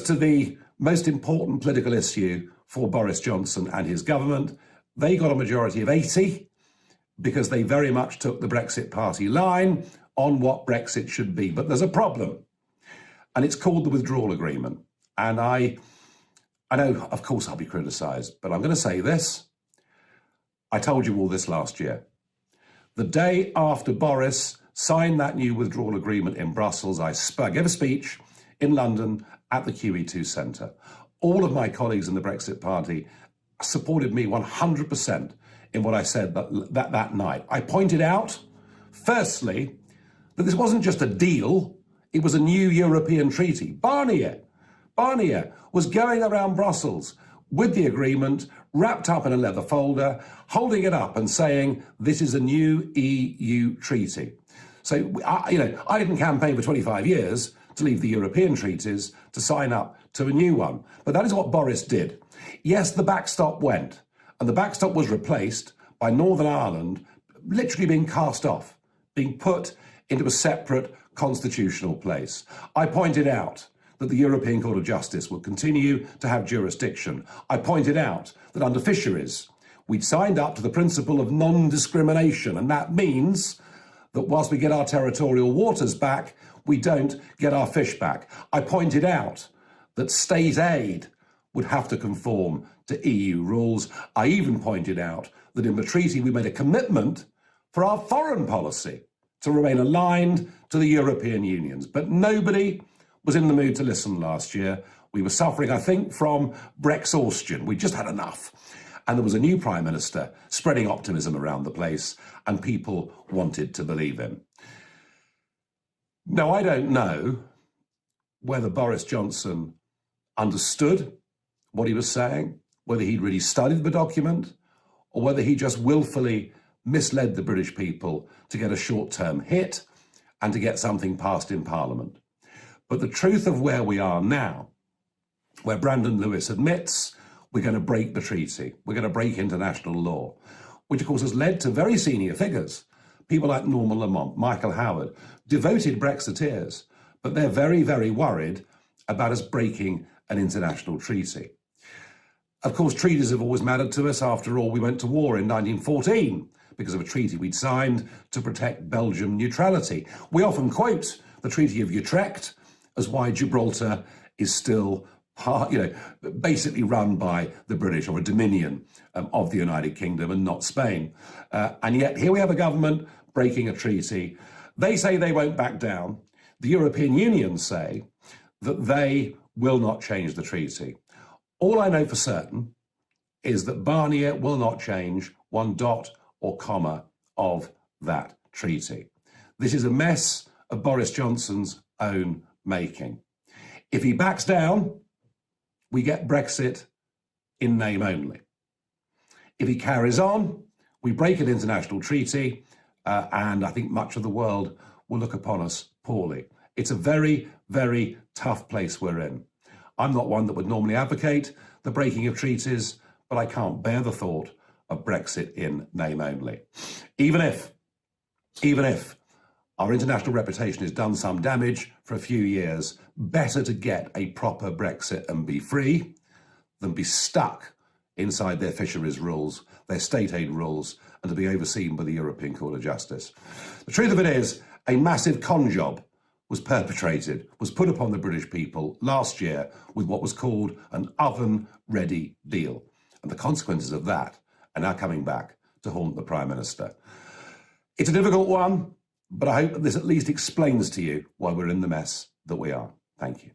to the most important political issue for Boris Johnson and his government. They got a majority of 80 because they very much took the Brexit party line on what Brexit should be. But there's a problem, and it's called the withdrawal agreement. And I know, of course, I'll be criticised, but I'm going to say this. I told you all this last year. The day after Boris signed that new withdrawal agreement in Brussels, I gave a speech in London at the QE2 Centre. All of my colleagues in the Brexit party supported me 100% in what I said that night. I pointed out, firstly, that this wasn't just a deal, it was a new European treaty. Barnier was going around Brussels with the agreement wrapped up in a leather folder, holding it up and saying, this is a new EU treaty. So, I didn't campaign for 25 years to leave the European treaties to sign up to a new one. But that is what Boris did. Yes, the backstop went, and the backstop was replaced by Northern Ireland literally being cast off, being put into a separate constitutional place. I pointed out that the European Court of Justice would continue to have jurisdiction. I pointed out that under fisheries, we'd signed up to the principle of non-discrimination, and that means that whilst we get our territorial waters back, we don't get our fish back. I pointed out that state aid would have to conform to EU rules. I even pointed out that in the treaty we made a commitment for our foreign policy to remain aligned to the European Union's. But nobody was in the mood to listen last year. We were suffering, I think, from Brexhaustion. We just had enough. And there was a new Prime Minister spreading optimism around the place, and people wanted to believe him. Now, I don't know whether Boris Johnson understood what he was saying, whether he'd really studied the document, or whether he just willfully misled the British people to get a short-term hit and to get something passed in Parliament. But the truth of where we are now, where Brandon Lewis admits we're going to break the treaty, we're going to break international law, which of course has led to very senior figures, people like Norman Lamont, Michael Howard, devoted Brexiteers, but they're very, very worried about us breaking an international treaty. Of course, treaties have always mattered to us. After all, we went to war in 1914 because of a treaty we'd signed to protect Belgian neutrality. We often quote the Treaty of Utrecht as why Gibraltar is still basically run by the British, or a dominion of the United Kingdom and not Spain. And yet here we have a government breaking a treaty. They say they won't back down. The European Union say that they will not change the treaty. All I know for certain is that Barnier will not change one dot or comma of that treaty. This is a mess of Boris Johnson's own making. If he backs down, we get Brexit in name only. If he carries on, we break an international treaty, and I think much of the world will look upon us poorly. It's a very, very tough place we're in. I'm not one that would normally advocate the breaking of treaties, but I can't bear the thought of Brexit in name only. Even if our international reputation has done some damage for a few years, better to get a proper Brexit and be free than be stuck inside their fisheries rules, their state aid rules, and to be overseen by the European Court of Justice. The truth of it is, a massive con job was put upon the British people last year with what was called an oven-ready deal. And the consequences of that are now coming back to haunt the Prime Minister. It's a difficult one, but I hope that this at least explains to you why we're in the mess that we are. Thank you.